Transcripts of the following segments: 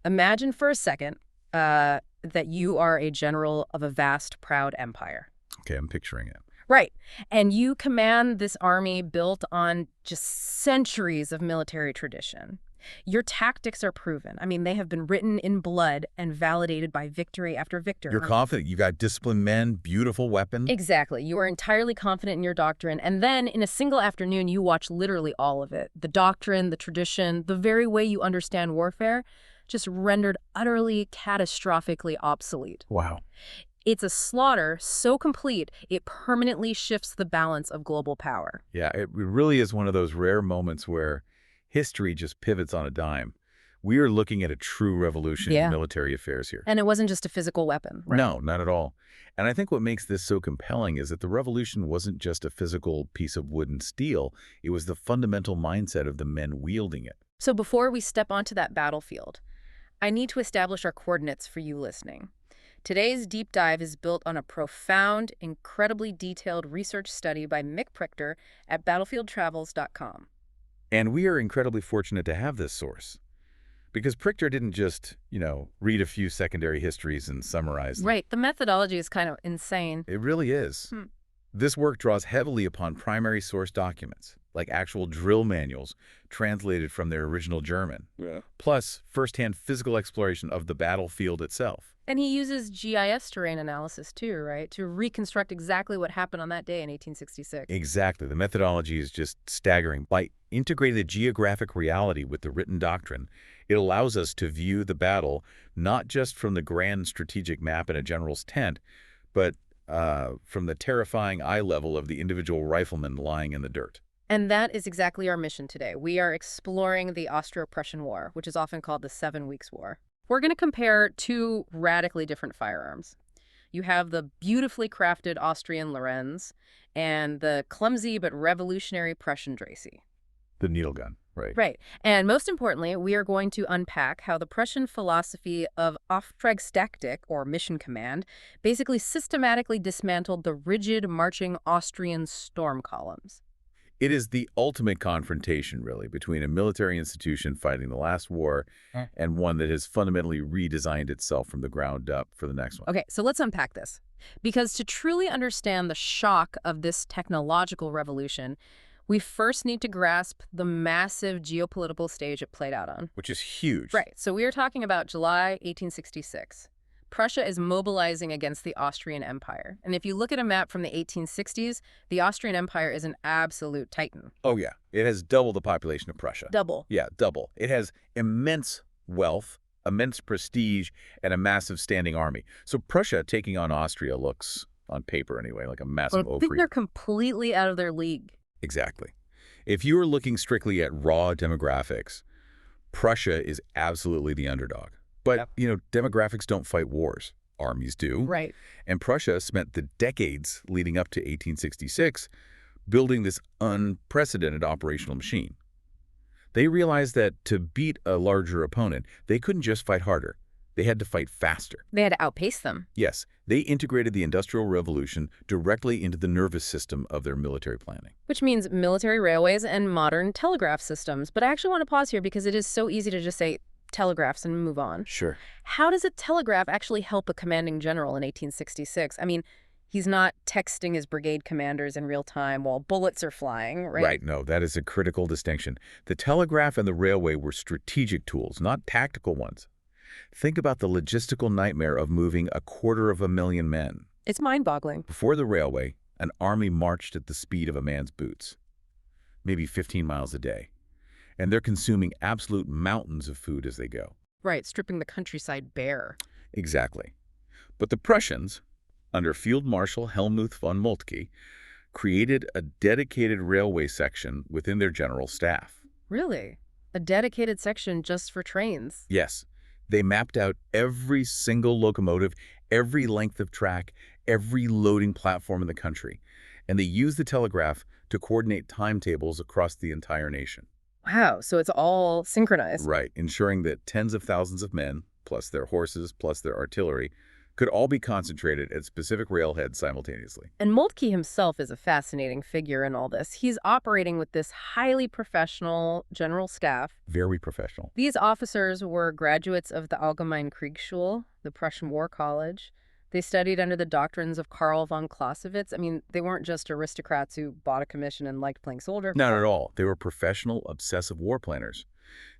Imagine for a second that you are a general of a vast, proud empire. Okay, I'm picturing it. Right. And you command this army built on just centuries of military tradition. Your tactics are proven. I mean, they have been written in blood and validated by victory after victory. You're confident. You got disciplined men, beautiful weapons. Exactly. You are entirely confident in your doctrine. And then in a single afternoon, you watch literally all of it. The doctrine, the tradition, the very way you understand warfare, just rendered utterly, catastrophically obsolete. Wow. It's a slaughter so complete, it permanently shifts the balance of global power. Yeah, it really is one of those rare moments where history just pivots on a dime. We are looking at a true revolution in military affairs here. And it wasn't just a physical weapon, right? No, not at all. And I think what makes this so compelling is that the revolution wasn't just a physical piece of wood and steel. It was the fundamental mindset of the men wielding it. So before we step onto that battlefield, I need to establish our coordinates for you listening. Today's deep dive is built on a profound, incredibly detailed research study by Mick Prichter at battlefieldtravels.com. And we are incredibly fortunate to have this source. Because Prichter didn't just, read a few secondary histories and summarize them. Right. The methodology is kind of insane. It really is. This work draws heavily upon primary source documents, like actual drill manuals translated from their original German, plus firsthand physical exploration of the battlefield itself. And he uses GIS terrain analysis too, right, to reconstruct exactly what happened on that day in 1866. Exactly. The methodology is just staggering. By integrating the geographic reality with the written doctrine, it allows us to view the battle not just from the grand strategic map in a general's tent, but from the terrifying eye level of the individual rifleman lying in the dirt. And that is exactly our mission today. We are exploring the Austro-Prussian War, which is often called the 7 Weeks' War. We're going to compare two radically different firearms. You have the beautifully crafted Austrian Lorenz and the clumsy but revolutionary Prussian Dracé. The needle gun, right? Right. And most importantly, we are going to unpack how the Prussian philosophy of Auftragstaktik, or mission command, basically systematically dismantled the rigid marching Austrian storm columns. It is the ultimate confrontation, really, between a military institution fighting the last war and one that has fundamentally redesigned itself from the ground up for the next one. Okay, so let's unpack this. Because to truly understand the shock of this technological revolution, we first need to grasp the massive geopolitical stage it played out on. Which is huge. Right, so we are talking about July 1866. Prussia is mobilizing against the Austrian Empire. And if you look at a map from the 1860s, the Austrian Empire is an absolute titan. Oh, yeah. It has double the population of Prussia. Double. Yeah, double. It has immense wealth, immense prestige, and a massive standing army. So Prussia taking on Austria looks, on paper anyway, like a massive But I think overreach. they're completely out of their league. Exactly. If you are looking strictly at raw demographics, Prussia is absolutely the underdog. But, demographics don't fight wars. Armies do. Right. And Prussia spent the decades leading up to 1866 building this unprecedented operational machine. They realized that to beat a larger opponent, they couldn't just fight harder. They had to fight faster. They had to outpace them. Yes, they integrated the Industrial Revolution directly into the nervous system of their military planning. Which means military railways and modern telegraph systems. But I actually want to pause here because it is so easy to just say telegraphs and move on. Sure. How does a telegraph actually help a commanding general in 1866? I mean, he's not texting his brigade commanders in real time while bullets are flying, right? Right, no, that is a critical distinction. The telegraph and the railway were strategic tools, not tactical ones. Think about the logistical nightmare of moving 250,000 men. It's mind-boggling. Before the railway, an army marched at the speed of a man's boots, maybe 15 miles a day. And they're consuming absolute mountains of food as they go. Right, stripping the countryside bare. Exactly. But the Prussians, under Field Marshal Helmuth von Moltke, created a dedicated railway section within their general staff. Really? A dedicated section just for trains? Yes. They mapped out every single locomotive, every length of track, every loading platform in the country. And they used the telegraph to coordinate timetables across the entire nation. Wow, so it's all synchronized. Right, ensuring that tens of thousands of men, plus their horses, plus their artillery, could all be concentrated at specific railheads simultaneously. And Moltke himself is a fascinating figure in all this. He's operating with this highly professional general staff. Very professional. These officers were graduates of the Allgemeine Kriegsschule, the Prussian War College. They studied under the doctrines of Karl von Clausewitz. I mean, they weren't just aristocrats who bought a commission and liked playing soldier. Not at all. They were professional, obsessive war planners.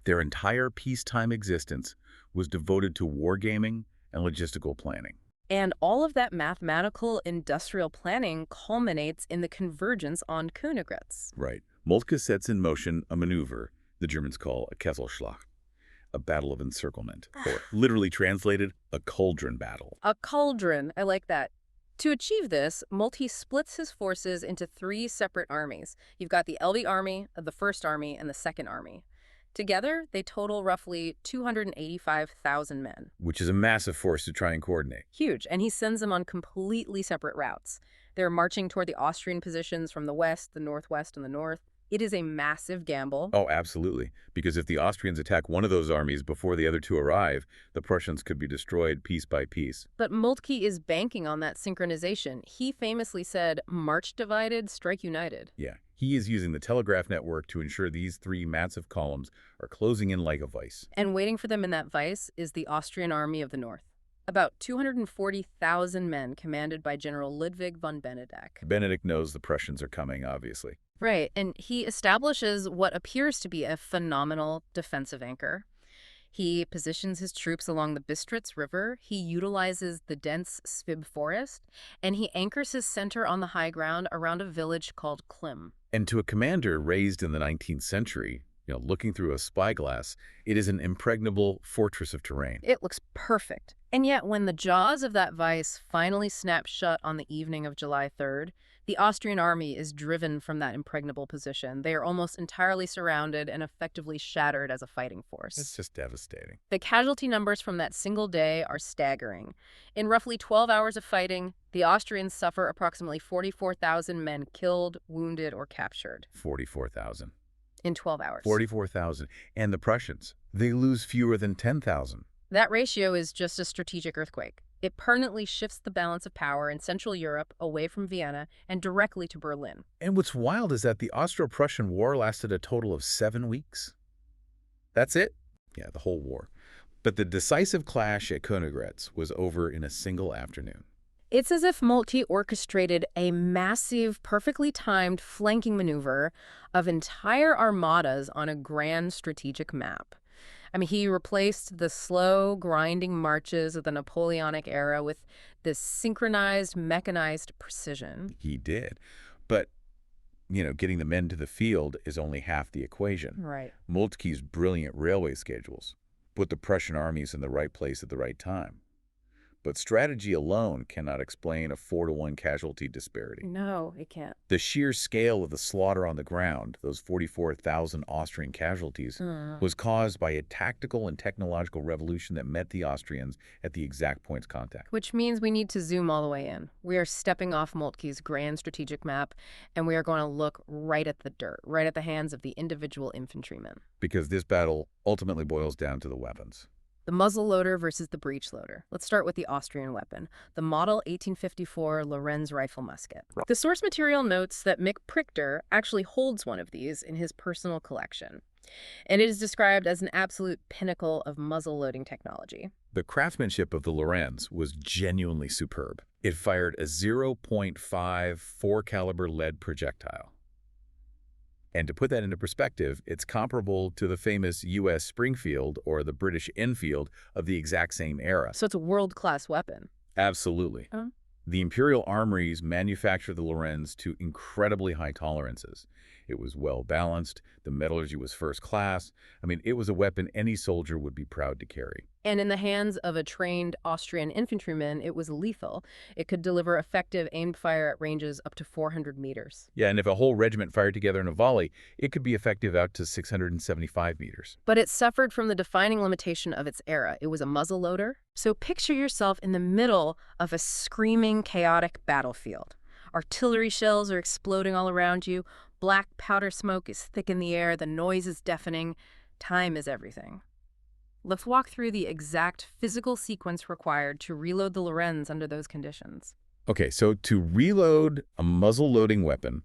Their entire peacetime existence was devoted to wargaming and logistical planning. And all of that mathematical industrial planning culminates in the convergence on Königgrätz. Right. Moltke sets in motion a maneuver the Germans call a Kesselschlacht, a battle of encirclement, or literally translated, a cauldron battle. A cauldron. I like that. To achieve this, Moltke splits his forces into 3 separate armies. You've got the LB Army, the First Army, and the Second Army. Together, they total roughly 285,000 men. Which is a massive force to try and coordinate. Huge, and he sends them on completely separate routes. They're marching toward the Austrian positions from the west, the northwest, and the north. It is a massive gamble. Oh, absolutely. Because if the Austrians attack one of those armies before the other 2 arrive, the Prussians could be destroyed piece by piece. But Moltke is banking on that synchronization. He famously said, "March divided, strike united." Yeah. He is using the telegraph network to ensure these 3 massive columns are closing in like a vice. And waiting for them in that vice is the Austrian Army of the North. About 240,000 men commanded by General Ludwig von Benedek. Benedict knows the Prussians are coming, obviously. Right, and he establishes what appears to be a phenomenal defensive anchor. He positions his troops along the Bistritz River, he utilizes the dense Svib forest, and he anchors his center on the high ground around a village called Klim. And to a commander raised in the 19th century, looking through a spyglass, it is an impregnable fortress of terrain. It looks perfect. And yet, when the jaws of that vice finally snap shut on the evening of July 3rd, the Austrian army is driven from that impregnable position. They are almost entirely surrounded and effectively shattered as a fighting force. It's just devastating. The casualty numbers from that single day are staggering. In roughly 12 hours of fighting, the Austrians suffer approximately 44,000 men killed, wounded, or captured. 44,000. In 12 hours. 44,000. And the Prussians, they lose fewer than 10,000. That ratio is just a strategic earthquake. It permanently shifts the balance of power in Central Europe away from Vienna and directly to Berlin. And what's wild is that the Austro-Prussian War lasted a total of 7 weeks. That's it? Yeah, the whole war. But the decisive clash at Königgrätz was over in a single afternoon. It's as if Moltke orchestrated a massive, perfectly timed flanking maneuver of entire armadas on a grand strategic map. I mean, he replaced the slow, grinding marches of the Napoleonic era with this synchronized, mechanized precision. He did. But, getting the men to the field is only half the equation. Right. Moltke's brilliant railway schedules put the Prussian armies in the right place at the right time. But strategy alone cannot explain a 4-to-1 casualty disparity. No, it can't. The sheer scale of the slaughter on the ground, those 44,000 Austrian casualties, was caused by a tactical and technological revolution that met the Austrians at the exact points of contact. Which means we need to zoom all the way in. We are stepping off Moltke's grand strategic map, and we are going to look right at the dirt, right at the hands of the individual infantrymen. Because this battle ultimately boils down to the weapons. The muzzle loader versus the breech loader. Let's start with the Austrian weapon, the Model 1854 Lorenz rifle musket. The source material notes that Mick Prichter actually holds one of these in his personal collection, and it is described as an absolute pinnacle of muzzle-loading technology. The craftsmanship of the Lorenz was genuinely superb. It fired a 0.54 caliber lead projectile. And to put that into perspective, it's comparable to the famous U.S. Springfield or the British Enfield of the exact same era. So it's a world-class weapon. Absolutely. The Imperial armories manufactured the Lorenz to incredibly high tolerances. It was well-balanced. The metallurgy was first class. I mean, it was a weapon any soldier would be proud to carry. And in the hands of a trained Austrian infantryman, it was lethal. It could deliver effective aimed fire at ranges up to 400 meters. Yeah, and if a whole regiment fired together in a volley, it could be effective out to 675 meters. But it suffered from the defining limitation of its era. It was a muzzle loader. So picture yourself in the middle of a screaming, chaotic battlefield. Artillery shells are exploding all around you. Black powder smoke is thick in the air. The noise is deafening. Time is everything. Let's walk through the exact physical sequence required to reload the Lorenz under those conditions. Okay, so to reload a muzzle-loading weapon,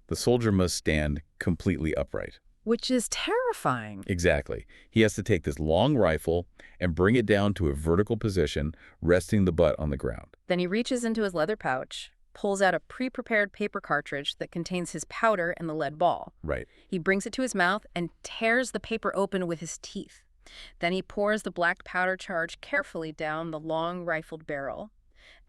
the soldier must stand completely upright. Which is terrifying. Exactly. He has to take this long rifle and bring it down to a vertical position, resting the butt on the ground. Then he reaches into his leather pouch, pulls out a pre-prepared paper cartridge that contains his powder and the lead ball. Right. He brings it to his mouth and tears the paper open with his teeth. Then he pours the black powder charge carefully down the long rifled barrel.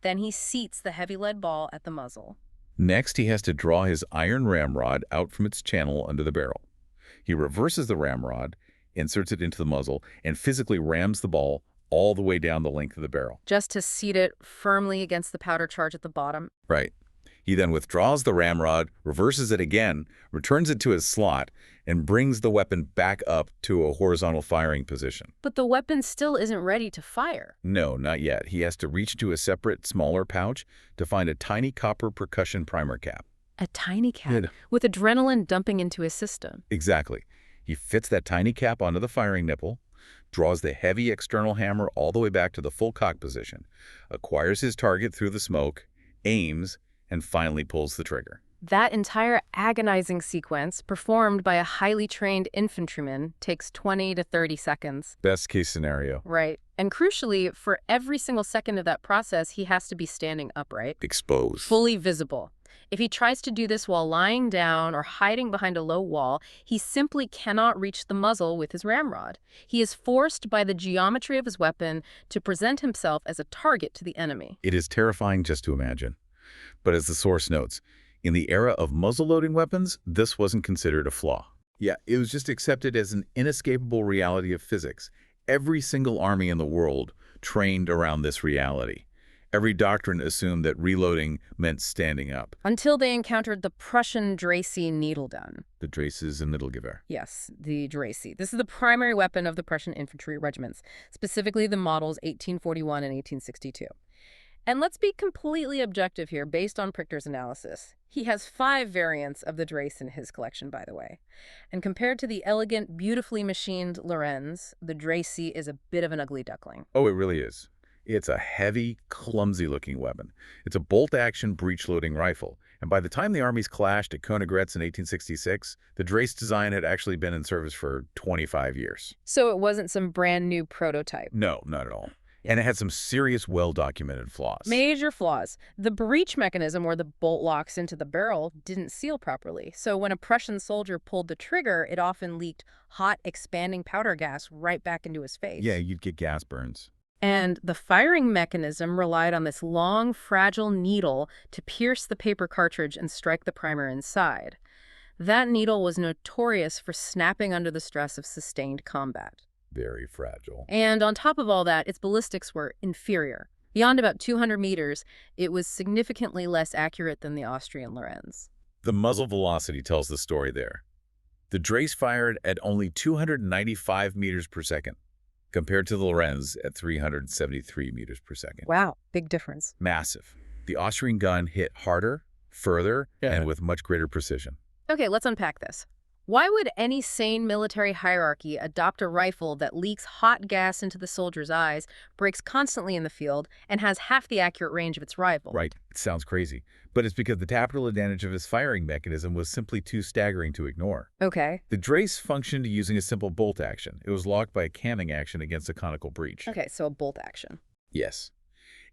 Then he seats the heavy lead ball at the muzzle. Next, he has to draw his iron ramrod out from its channel under the barrel. He reverses the ramrod, inserts it into the muzzle, and physically rams the ball all the way down the length of the barrel. Just to seat it firmly against the powder charge at the bottom. Right. He then withdraws the ramrod, reverses it again, returns it to his slot, and brings the weapon back up to a horizontal firing position. But the weapon still isn't ready to fire. No, not yet. He has to reach to a separate, smaller pouch to find a tiny copper percussion primer cap. A tiny cap Good. with adrenaline dumping into his system. Exactly. He fits that tiny cap onto the firing nipple, draws the heavy external hammer all the way back to the full cock position, acquires his target through the smoke, aims, and finally pulls the trigger. That entire agonizing sequence, performed by a highly trained infantryman, takes 20 to 30 seconds. Best case scenario. Right. And crucially, for every single second of that process, he has to be standing upright. Exposed. Fully visible. If he tries to do this while lying down or hiding behind a low wall, he simply cannot reach the muzzle with his ramrod. He is forced by the geometry of his weapon to present himself as a target to the enemy. It is terrifying just to imagine. But as the source notes, in the era of muzzle-loading weapons, this wasn't considered a flaw. Yeah, it was just accepted as an inescapable reality of physics. Every single army in the world trained around this reality. Every doctrine assumed that reloading meant standing up. Until they encountered the Prussian Dracé needle gun. The Draces and Mittelgewehr. Yes, the Dracé. This is the primary weapon of the Prussian infantry regiments, specifically the models 1841 and 1862. And let's be completely objective here based on Prichter's analysis. He has 5 variants of the Drace in his collection, by the way. And compared to the elegant, beautifully machined Lorenz, the Dracé is a bit of an ugly duckling. Oh, it really is. It's a heavy, clumsy-looking weapon. It's a bolt-action breech-loading rifle. And by the time the armies clashed at Königgrätz in 1866, the Drace design had actually been in service for 25 years. So it wasn't some brand new prototype. No, not at all. And it had some serious, well-documented flaws. Major flaws. The breech mechanism where the bolt locks into the barrel didn't seal properly. So when a Prussian soldier pulled the trigger, it often leaked hot, expanding powder gas right back into his face. Yeah, you'd get gas burns. And the firing mechanism relied on this long, fragile needle to pierce the paper cartridge and strike the primer inside. That needle was notorious for snapping under the stress of sustained combat. Very fragile. And on top of all that, its ballistics were inferior. Beyond about 200 meters, it was significantly less accurate than the Austrian Lorenz. The muzzle velocity tells the story there. The Drace fired at only 295 meters per second, compared to the Lorenz at 373 meters per second. Wow, big difference. Massive. The Austrian gun hit harder, further, and with much greater precision. Okay, let's unpack this. Why would any sane military hierarchy adopt a rifle that leaks hot gas into the soldier's eyes, breaks constantly in the field, and has half the accurate range of its rival? Right. It sounds crazy. But it's because the tactical advantage of his firing mechanism was simply too staggering to ignore. Okay. The Drace functioned using a simple bolt action. It was locked by a camming action against a conical breech. Okay, so a bolt action. Yes.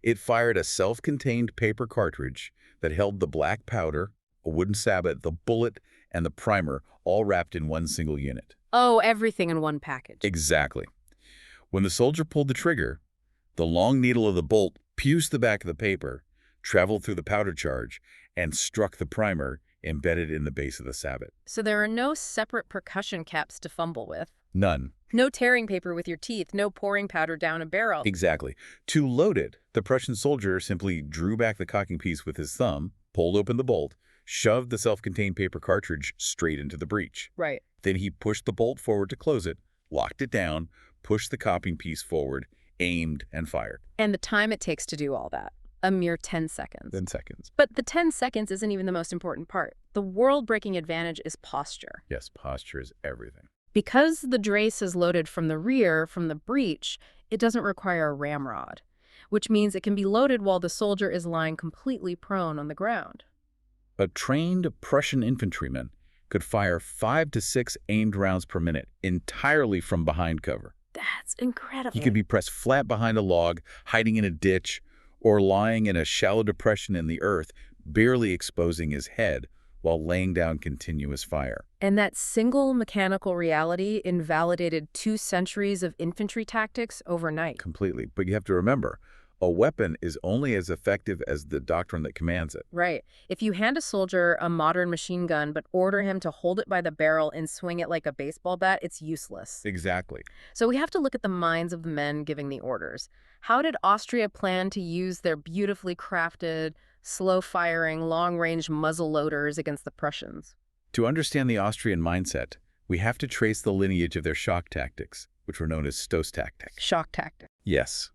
It fired a self-contained paper cartridge that held the black powder, a wooden sabot, the bullet, and the primer, all wrapped in one single unit. Oh, everything in one package. Exactly. When the soldier pulled the trigger, the long needle of the bolt pierced the back of the paper, traveled through the powder charge, and struck the primer embedded in the base of the sabot. So there are no separate percussion caps to fumble with. None. No tearing paper with your teeth, no pouring powder down a barrel. Exactly. To load it, the Prussian soldier simply drew back the cocking piece with his thumb, pulled open the bolt, shoved the self-contained paper cartridge straight into the breech. Right. Then he pushed the bolt forward to close it, locked it down, pushed the cocking piece forward, aimed, and fired. And the time it takes to do all that, a mere 10 seconds. 10 seconds. But the 10 seconds isn't even the most important part. The world-breaking advantage is posture. Yes, posture is everything. Because the Drace is loaded from the rear, from the breech, it doesn't require a ramrod, which means it can be loaded while the soldier is lying completely prone on the ground. A trained Prussian infantryman could fire 5 to 6 aimed rounds per minute entirely from behind cover. That's incredible. He could be pressed flat behind a log, hiding in a ditch, or lying in a shallow depression in the earth, barely exposing his head while laying down continuous fire. And that single mechanical reality invalidated 2 centuries of infantry tactics overnight. Completely. But you have to remember, a weapon is only as effective as the doctrine that commands it. Right. If you hand a soldier a modern machine gun but order him to hold it by the barrel and swing it like a baseball bat, it's useless. Exactly. So we have to look at the minds of the men giving the orders. How did Austria plan to use their beautifully crafted, slow-firing, long-range muzzle loaders against the Prussians? To understand the Austrian mindset, we have to trace the lineage of their shock tactics, which were known as Stoss tactics. Shock tactics. Yes.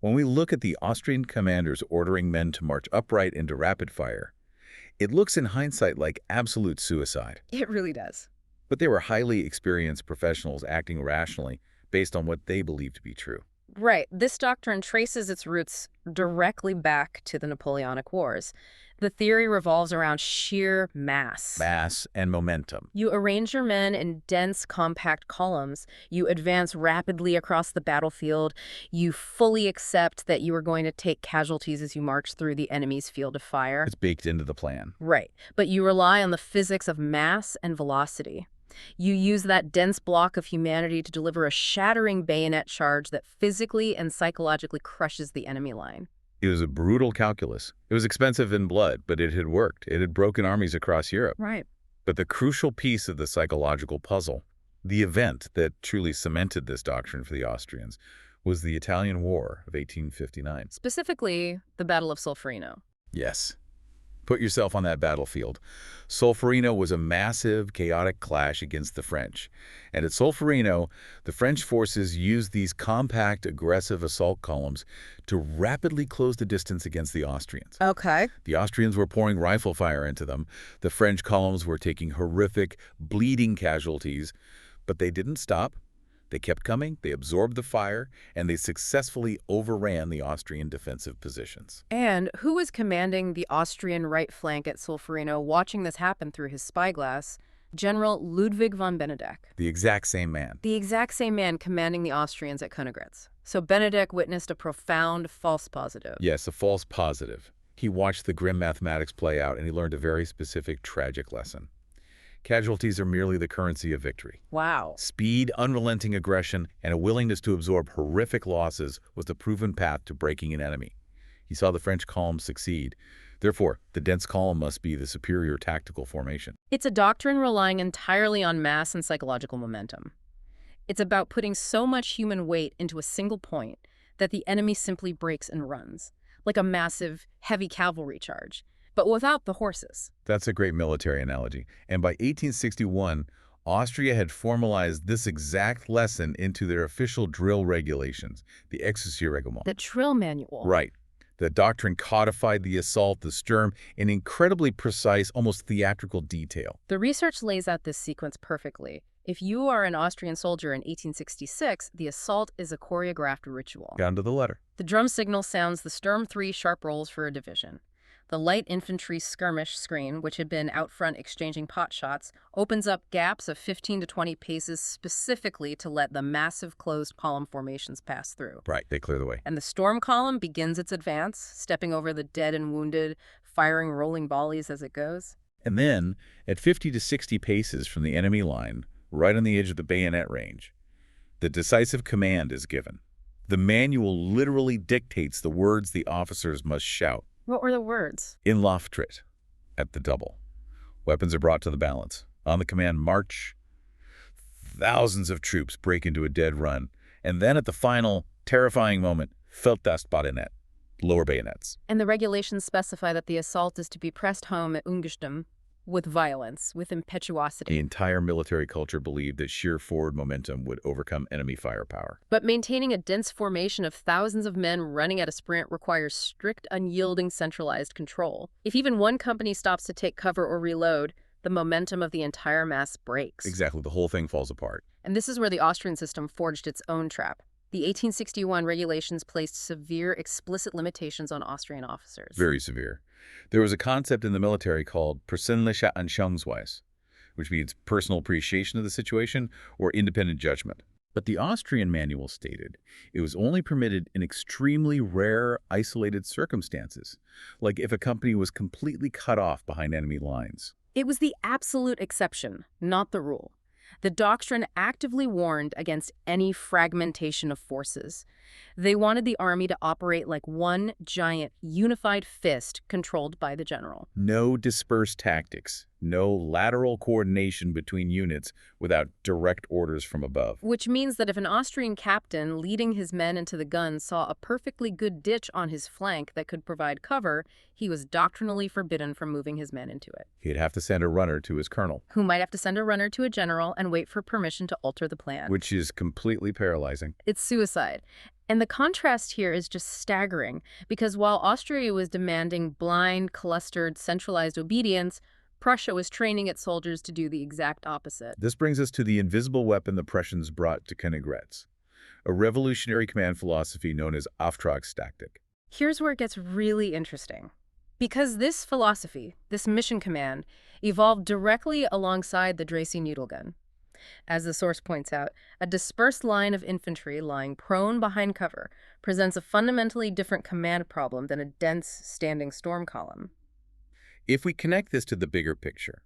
When we look at the Austrian commanders ordering men to march upright into rapid fire, it looks in hindsight like absolute suicide. It really does. But they were highly experienced professionals acting rationally based on what they believed to be true. Right. This doctrine traces its roots directly back to the Napoleonic Wars. The theory revolves around sheer mass. Mass and momentum. You arrange your men in dense, compact columns. You advance rapidly across the battlefield. You fully accept that you are going to take casualties as you march through the enemy's field of fire. It's baked into the plan. Right. But you rely on the physics of mass and velocity. You use that dense block of humanity to deliver a shattering bayonet charge that physically and psychologically crushes the enemy line. It was a brutal calculus. It was expensive in blood, but it had worked. It had broken armies across Europe. Right. But the crucial piece of the psychological puzzle, the event that truly cemented this doctrine for the Austrians, was the Italian War of 1859. Specifically, the Battle of Solferino. Yes. Put yourself on that battlefield. Solferino was a massive, chaotic clash against the French. And at Solferino, the French forces used these compact, aggressive assault columns to rapidly close the distance against the Austrians. Okay. The Austrians were pouring rifle fire into them. The French columns were taking horrific, bleeding casualties. But they didn't stop. They kept coming, they absorbed the fire, and they successfully overran the Austrian defensive positions. And who was commanding the Austrian right flank at Solferino, watching this happen through his spyglass? General Ludwig von Benedek. The exact same man. The exact same man commanding the Austrians at Königgrätz. So Benedek witnessed a profound false positive. Yes, a false positive. He watched the grim mathematics play out, and he learned a very specific, tragic lesson. Casualties are merely the currency of victory. Wow. Speed, unrelenting aggression, and a willingness to absorb horrific losses was the proven path to breaking an enemy. He saw the French column succeed. Therefore, the dense column must be the superior tactical formation. It's a doctrine relying entirely on mass and psychological momentum. It's about putting so much human weight into a single point that the enemy simply breaks and runs, like a massive, heavy cavalry charge, but without the horses. That's a great military analogy. And by 1861, Austria had formalized this exact lesson into their official drill regulations, the Exerzir-Reglement. The drill manual. Right. The doctrine codified the assault, the Sturm, in incredibly precise, almost theatrical detail. The research lays out this sequence perfectly. If you are an Austrian soldier in 1866, the assault is a choreographed ritual. Down to the letter. The drum signal sounds the Sturm 3 sharp rolls for a division. The light infantry skirmish screen, which had been out front exchanging pot shots, opens up gaps of 15 to 20 paces specifically to let the massive closed column formations pass through. Right, they clear the way. And the storm column begins its advance, stepping over the dead and wounded, firing rolling volleys as it goes. And then, at 50 to 60 paces from the enemy line, right on the edge of the bayonet range, the decisive command is given. The manual literally dictates the words the officers must shout. What were the words? In Lauftritt, at the double. Weapons are brought to the balance. On the command, march. Thousands of troops break into a dead run. And then at the final, terrifying moment, fällt das Bayonet, lower bayonets. And the regulations specify that the assault is to be pressed home at Ungestüm, with violence, with impetuosity. The entire military culture believed that sheer forward momentum would overcome enemy firepower. But maintaining a dense formation of thousands of men running at a sprint requires strict, unyielding, centralized control. If even one company stops to take cover or reload, the momentum of the entire mass breaks. Exactly, the whole thing falls apart. And this is where the Austrian system forged its own trap. The 1861 regulations placed severe explicit limitations on Austrian officers. Very severe. There was a concept in the military called persönliche Anschauungsweise, which means personal appreciation of the situation or independent judgment. But the Austrian manual stated it was only permitted in extremely rare, isolated circumstances, like if a company was completely cut off behind enemy lines. It was the absolute exception, not the rule. The doctrine actively warned against any fragmentation of forces. They wanted the army to operate like one giant, unified fist controlled by the general. No dispersed tactics, no lateral coordination between units without direct orders from above. Which means that if an Austrian captain leading his men into the guns saw a perfectly good ditch on his flank that could provide cover, he was doctrinally forbidden from moving his men into it. He'd have to send a runner to his colonel, Who might have to send a runner to a general and wait for permission to alter the plan. which is completely paralyzing. It's suicide. And the contrast here is just staggering, because while Austria was demanding blind, clustered, centralized obedience, Prussia was training its soldiers to do the exact opposite. This brings us to the invisible weapon the Prussians brought to Königgrätz, a revolutionary command philosophy known as Auftragstaktik. Here's where it gets really interesting. Because this philosophy, this mission command, evolved directly alongside the Dracing needle gun. As the source points out, a dispersed line of infantry lying prone behind cover presents a fundamentally different command problem than a dense standing storm column. If we connect this to the bigger picture,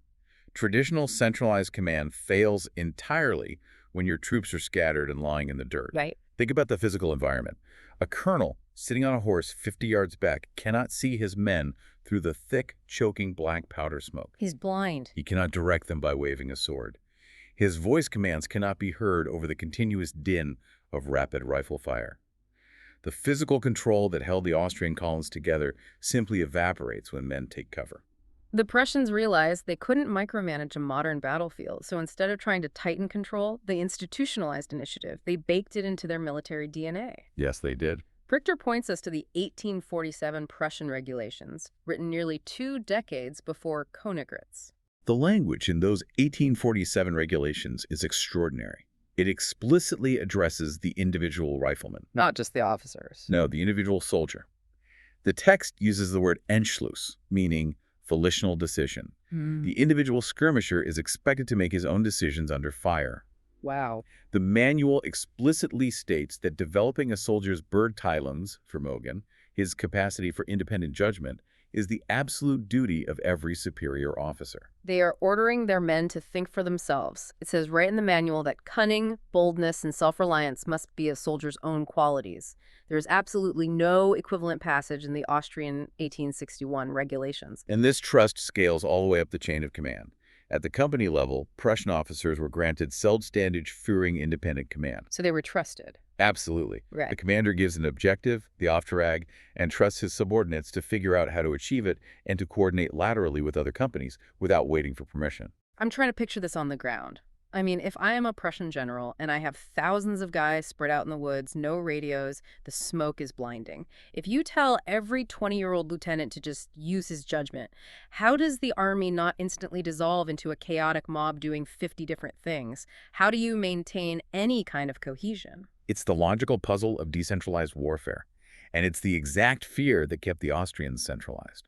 traditional centralized command fails entirely when your troops are scattered and lying in the dirt. Right. Think about the physical environment. A colonel sitting on a horse 50 yards back cannot see his men through the thick, choking black powder smoke. He's blind. He cannot direct them by waving a sword. His voice commands cannot be heard over the continuous din of rapid rifle fire. The physical control that held the Austrian columns together simply evaporates when men take cover. The Prussians realized they couldn't micromanage a modern battlefield, so instead of trying to tighten control, they institutionalized initiative. They baked it into their military DNA. Yes, they did. Richter points us to the 1847 Prussian regulations, written nearly 2 decades before Königgrätz. The language in those 1847 regulations is extraordinary. It explicitly addresses the individual rifleman. Not just the officers. No, the individual soldier. The text uses the word Entschluss, meaning volitional decision. The individual skirmisher is expected to make his own decisions under fire. Wow. The manual explicitly states that developing a soldier's Beurteilungsvermögen, his capacity for independent judgment, is the absolute duty of every superior officer. They are ordering their men to think for themselves. It says right in the manual that cunning, boldness, and self-reliance must be a soldier's own qualities. There is absolutely no equivalent passage in the Austrian 1861 regulations. And this trust scales all the way up the chain of command. At the company level, Prussian officers were granted Selbstständige Führung independent command. So they were trusted. Absolutely. Right. The commander gives an objective, the Auftrag, and trusts his subordinates to figure out how to achieve it and to coordinate laterally with other companies without waiting for permission. I'm trying to picture this on the ground. I mean, if I am a Prussian general and I have thousands of guys spread out in the woods, no radios, the smoke is blinding. If you tell every 20-year-old lieutenant to just use his judgment, how does the army not instantly dissolve into a chaotic mob doing 50 different things? How do you maintain any kind of cohesion? It's the logical puzzle of decentralized warfare, and it's the exact fear that kept the Austrians centralized.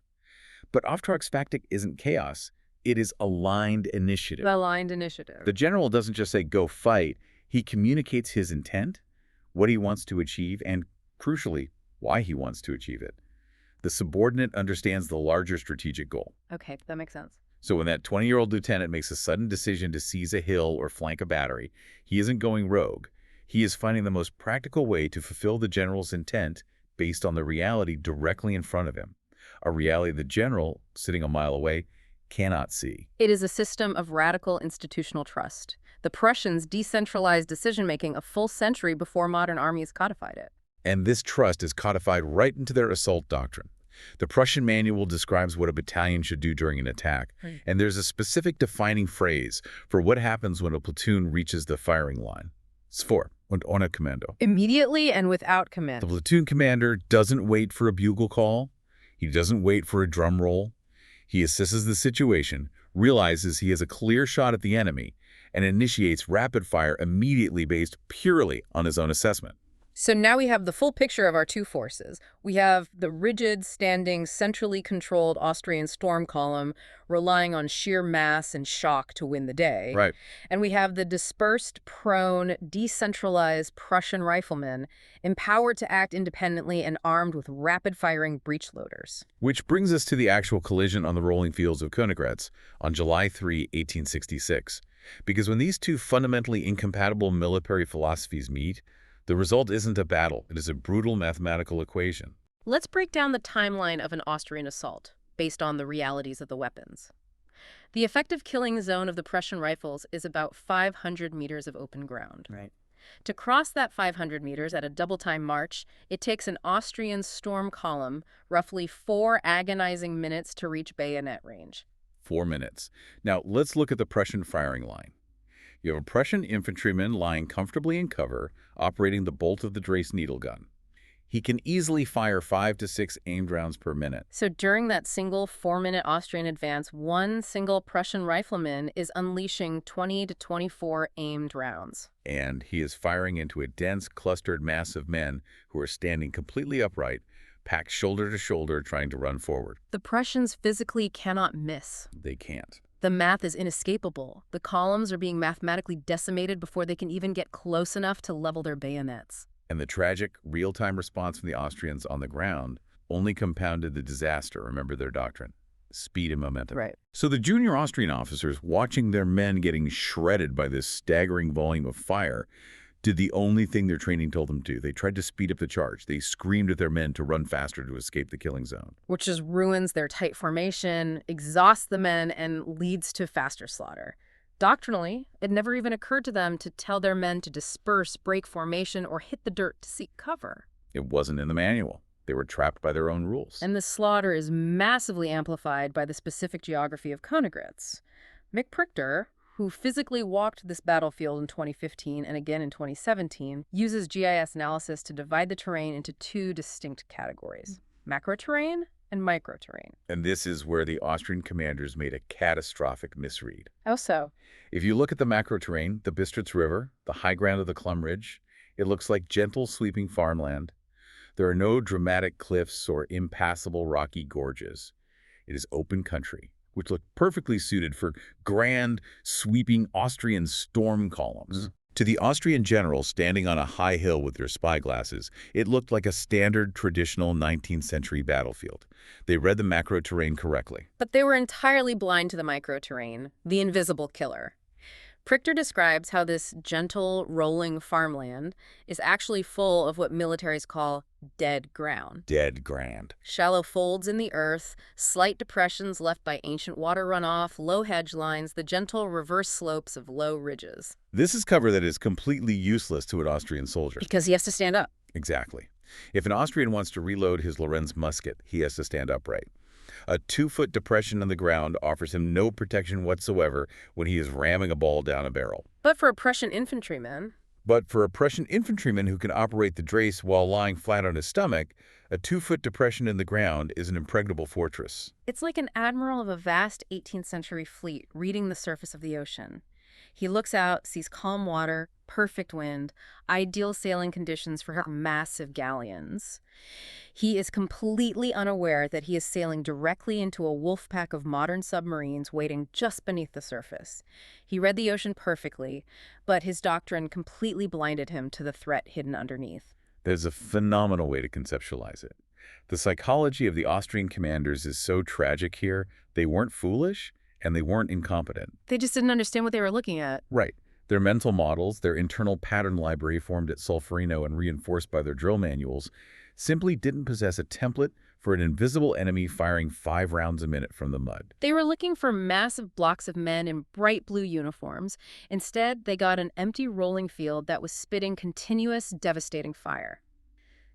But Auftragstaktik isn't chaos. It is aligned initiative. Aligned initiative. The general doesn't just say, go fight. He communicates his intent, what he wants to achieve, and, crucially, why he wants to achieve it. The subordinate understands the larger strategic goal. Okay, that makes sense. So when that 20-year-old lieutenant makes a sudden decision to seize a hill or flank a battery, he isn't going rogue. He is finding the most practical way to fulfill the general's intent based on the reality directly in front of him, a reality the general, sitting a mile away, cannot see. It is a system of radical institutional trust. The Prussians decentralized decision-making a full century before modern armies codified it. And this trust is codified right into their assault doctrine. The Prussian manual describes what a battalion should do during an attack, and there's a specific defining phrase for what happens when a platoon reaches the firing line. Sofort und ohne Kommando. Immediately and without The command. platoon commander doesn't wait for a bugle call. He doesn't wait for a drum roll. He assesses the situation, realizes he has a clear shot at the enemy, and initiates rapid fire immediately based purely on his own assessment. So now we have the full picture of our two forces. We have the rigid, standing, centrally controlled Austrian storm column relying on sheer mass and shock to win the day. Right. And we have the dispersed, prone, decentralized Prussian riflemen empowered to act independently and armed with rapid-firing breech loaders. Which brings us to the actual collision on the rolling fields of Königgrätz on July 3, 1866. Because when these two fundamentally incompatible military philosophies meet, the result isn't a battle, it is a brutal mathematical equation. Let's break down the timeline of an Austrian assault, based on the realities of the weapons. The effective killing zone of the Prussian rifles is about 500 meters of open ground. Right. To cross that 500 meters at a double-time march, it takes an Austrian storm column roughly 4 agonizing minutes to reach bayonet range. 4 minutes. Now, let's look at the Prussian firing line. You have a Prussian infantryman lying comfortably in cover, operating the bolt of the Drace needle gun. He can easily fire 5 to 6 aimed rounds per minute. So during that single 4-minute Austrian advance, one single Prussian rifleman is unleashing 20 to 24 aimed rounds. And he is firing into a dense, clustered mass of men who are standing completely upright, packed shoulder to shoulder, trying to run forward. The Prussians physically cannot miss. They can't. The math is inescapable. The columns are being mathematically decimated before they can even get close enough to level their bayonets. And the tragic, real-time response from the Austrians on the ground only compounded the disaster. Remember their doctrine: speed and momentum. Right. So the junior Austrian officers, watching their men getting shredded by this staggering volume of fire, did the only thing their training told them to do. They tried to speed up the charge. They screamed at their men to run faster to escape the killing zone. Which just ruins their tight formation, exhausts the men, and leads to faster slaughter. Doctrinally, it never even occurred to them to tell their men to disperse, break formation, or hit the dirt to seek cover. It wasn't in the manual. They were trapped by their own rules. And the slaughter is massively amplified by the specific geography of Königgrätz. Mick Prichter, who physically walked this battlefield in 2015 and again in 2017, uses GIS analysis to divide the terrain into 2 distinct categories: macro-terrain and micro-terrain. And this is where the Austrian commanders made a catastrophic misread. How so? If you look at the macro-terrain, the Bistritz River, the high ground of the Klum Ridge, it looks like gentle, sweeping farmland. There are no dramatic cliffs or impassable rocky gorges. It is open country, which looked perfectly suited for grand, sweeping Austrian storm columns. To the Austrian generals standing on a high hill with their spyglasses, it looked like a standard, traditional 19th century battlefield. They read the macro-terrain correctly. But they were entirely blind to the micro-terrain, the invisible killer. Prichter describes how this gentle, rolling farmland is actually full of what militaries call dead ground. Dead ground. Shallow folds in the earth, slight depressions left by ancient water runoff, low hedge lines, the gentle reverse slopes of low ridges. This is cover that is completely useless to an Austrian soldier. Because he has to stand up. Exactly. If an Austrian wants to reload his Lorenz musket, he has to stand upright. A 2-foot depression on the ground offers him no protection whatsoever when he is ramming a ball down a barrel. But for a Prussian infantryman... But for a Prussian infantryman who can operate the Drace while lying flat on his stomach, a 2-foot depression in the ground is an impregnable fortress. It's like an admiral of a vast 18th century fleet reading the surface of the ocean. He looks out, sees calm water, perfect wind, ideal sailing conditions for massive galleons. He is completely unaware that he is sailing directly into a wolf pack of modern submarines waiting just beneath the surface. He read the ocean perfectly, but his doctrine completely blinded him to the threat hidden underneath. There's a phenomenal way to conceptualize it. The psychology of the Austrian commanders is so tragic here. They weren't foolish, and they weren't incompetent. They just didn't understand what they were looking at. Right. Their mental models, their internal pattern library formed at Solferino and reinforced by their drill manuals, simply didn't possess a template for an invisible enemy firing 5 rounds a minute from the mud. They were looking for massive blocks of men in bright blue uniforms. Instead, they got an empty rolling field that was spitting continuous, devastating fire.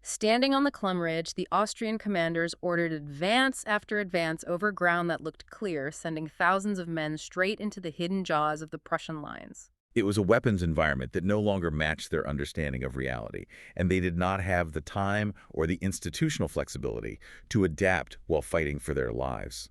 Standing on the Klum Ridge, the Austrian commanders ordered advance after advance over ground that looked clear, sending thousands of men straight into the hidden jaws of the Prussian lines. It was a weapons environment that no longer matched their understanding of reality, and they did not have the time or the institutional flexibility to adapt while fighting for their lives.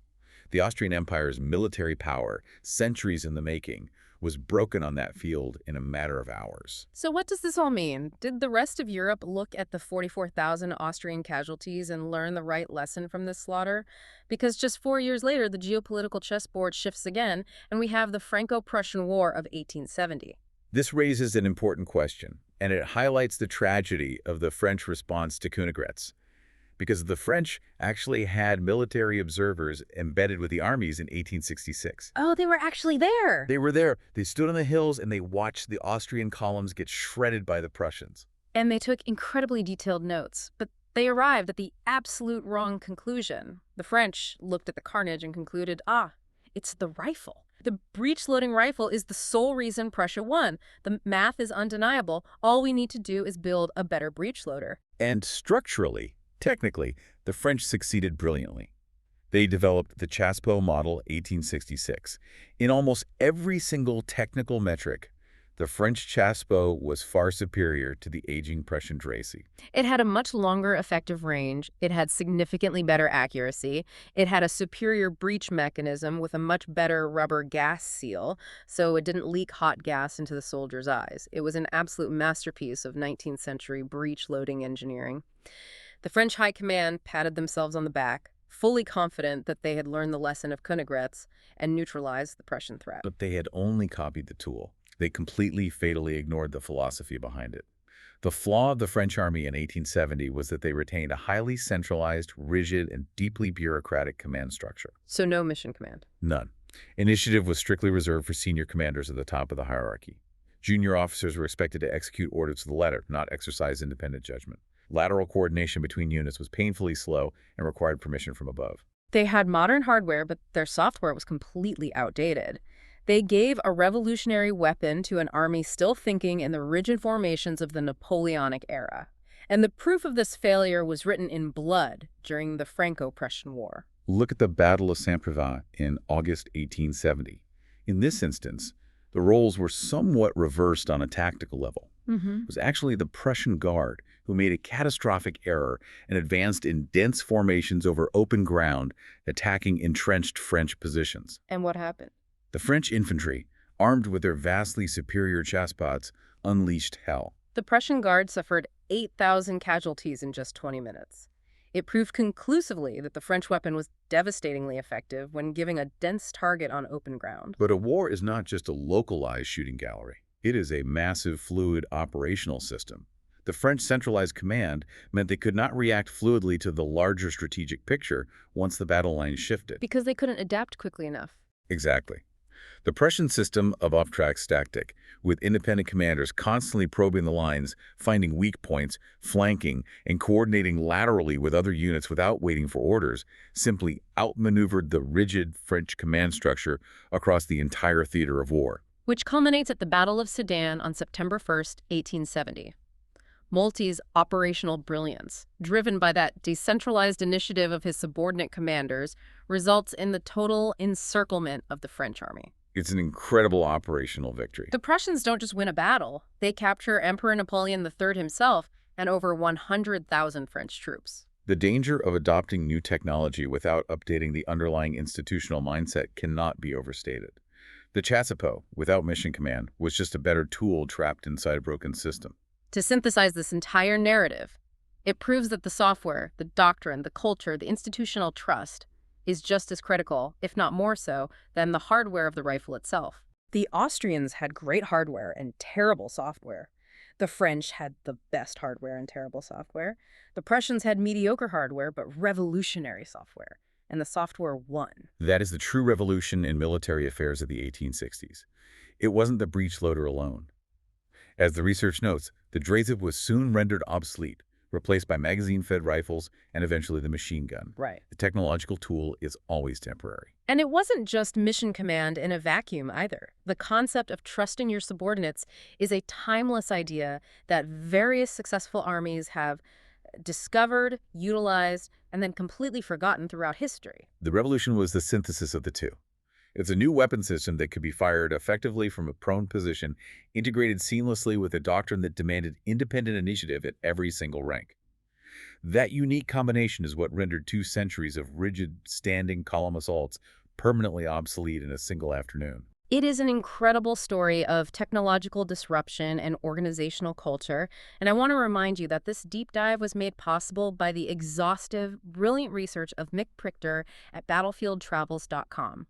The Austrian Empire's military power, centuries in the making, was broken on that field in a matter of hours. So what does this all mean? Did the rest of Europe look at the 44,000 Austrian casualties and learn the right lesson from this slaughter? Because just 4 years later, the geopolitical chessboard shifts again, and we have the Franco-Prussian War of 1870. This raises an important question, and it highlights the tragedy of the French response to Königgrätz, because the French actually had military observers embedded with the armies in 1866. Oh, they were actually there! They were there. They stood on the hills and they watched the Austrian columns get shredded by the Prussians. And they took incredibly detailed notes, but they arrived at the absolute wrong conclusion. The French looked at the carnage and concluded, it's the rifle. The breech-loading rifle is the sole reason Prussia won. The math is undeniable. All we need to do is build a better breech loader. And structurally, technically, the French succeeded brilliantly. They developed the Chassepot Model 1866. In almost every single technical metric, the French Chassepot was far superior to the aging Prussian Dreyse. It had a much longer effective range. It had significantly better accuracy. It had a superior breech mechanism with a much better rubber gas seal, so it didn't leak hot gas into the soldier's eyes. It was an absolute masterpiece of 19th century breech-loading engineering. The French High Command patted themselves on the back, fully confident that they had learned the lesson of Königgrätz and neutralized the Prussian threat. But they had only copied the tool. They completely, fatally ignored the philosophy behind it. The flaw of the French army in 1870 was that they retained a highly centralized, rigid, and deeply bureaucratic command structure. So no mission command? None. Initiative was strictly reserved for senior commanders at the top of the hierarchy. Junior officers were expected to execute orders to the letter, not exercise independent judgment. Lateral coordination between units was painfully slow and required permission from above. They had modern hardware, but their software was completely outdated. They gave a revolutionary weapon to an army still thinking in the rigid formations of the Napoleonic era. And the proof of this failure was written in blood during the Franco-Prussian War. Look at the Battle of Saint-Privat in August 1870. In this instance, the roles were somewhat reversed on a tactical level. It was actually the Prussian Guard who made a catastrophic error and advanced in dense formations over open ground, attacking entrenched French positions. And what happened? The French infantry, armed with their vastly superior chassepots, unleashed hell. The Prussian Guard suffered 8,000 casualties in just 20 minutes. It proved conclusively that the French weapon was devastatingly effective when giving a dense target on open ground. But a war is not just a localized shooting gallery. It is a massive, fluid operational system. The French centralized command meant they could not react fluidly to the larger strategic picture once the battle lines shifted. Because they couldn't adapt quickly enough. Exactly. The Prussian system of off-track tactic, with independent commanders constantly probing the lines, finding weak points, flanking, and coordinating laterally with other units without waiting for orders, simply outmaneuvered the rigid French command structure across the entire theater of war. Which culminates at the Battle of Sedan on September 1st, 1870. Moltke's operational brilliance, driven by that decentralized initiative of his subordinate commanders, results in the total encirclement of the French army. It's an incredible operational victory. The Prussians don't just win a battle. They capture Emperor Napoleon III himself and over 100,000 French troops. The danger of adopting new technology without updating the underlying institutional mindset cannot be overstated. The Chassepot, without mission command, was just a better tool trapped inside a broken system. To synthesize this entire narrative, it proves that the software, the doctrine, the culture, the institutional trust is just as critical, if not more so, than the hardware of the rifle itself. The Austrians had great hardware and terrible software. The French had the best hardware and terrible software. The Prussians had mediocre hardware but revolutionary software, and the software won. That is the true revolution in military affairs of the 1860s. It wasn't the breech loader alone. As the research notes, the decisive was soon rendered obsolete, replaced by magazine-fed rifles and eventually the machine gun. Right. The technological tool is always temporary. And it wasn't just mission command in a vacuum either. The concept of trusting your subordinates is a timeless idea that various successful armies have discovered, utilized, and then completely forgotten throughout history. The revolution was the synthesis of the two. It's a new weapon system that could be fired effectively from a prone position, integrated seamlessly with a doctrine that demanded independent initiative at every single rank. That unique combination is what rendered 2 centuries of rigid, standing column assaults permanently obsolete in a single afternoon. It is an incredible story of technological disruption and organizational culture, and I want to remind you that this deep dive was made possible by the exhaustive, brilliant research of Mick Prichter at battlefieldtravels.com.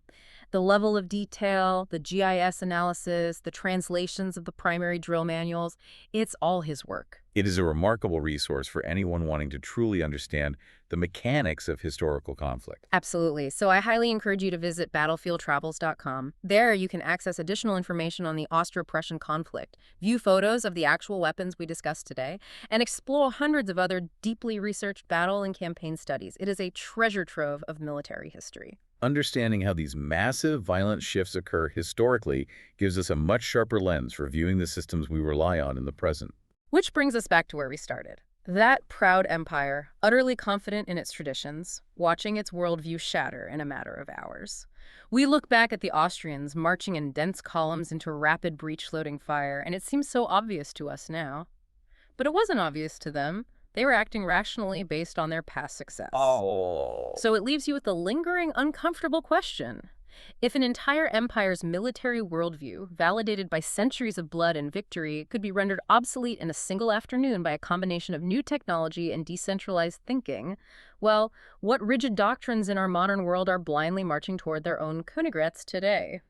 The level of detail, the GIS analysis, the translations of the primary drill manuals, it's all his work. It is a remarkable resource for anyone wanting to truly understand the mechanics of historical conflict. Absolutely. So I highly encourage you to visit battlefieldtravels.com. There you can access additional information on the Austro-Prussian conflict, view photos of the actual weapons we discussed today, and explore hundreds of other deeply researched battle and campaign studies. It is a treasure trove of military history. Understanding how these massive, violent shifts occur historically gives us a much sharper lens for viewing the systems we rely on in the present. Which brings us back to where we started. That proud empire, utterly confident in its traditions, watching its worldview shatter in a matter of hours. We look back at the Austrians marching in dense columns into rapid breech-loading fire, and it seems so obvious to us now. But it wasn't obvious to them. They were acting rationally based on their past success. Oh. So it leaves you with the lingering, uncomfortable question. If an entire empire's military worldview, validated by centuries of blood and victory, could be rendered obsolete in a single afternoon by a combination of new technology and decentralized thinking, well, what rigid doctrines in our modern world are blindly marching toward their own Königgrätz today?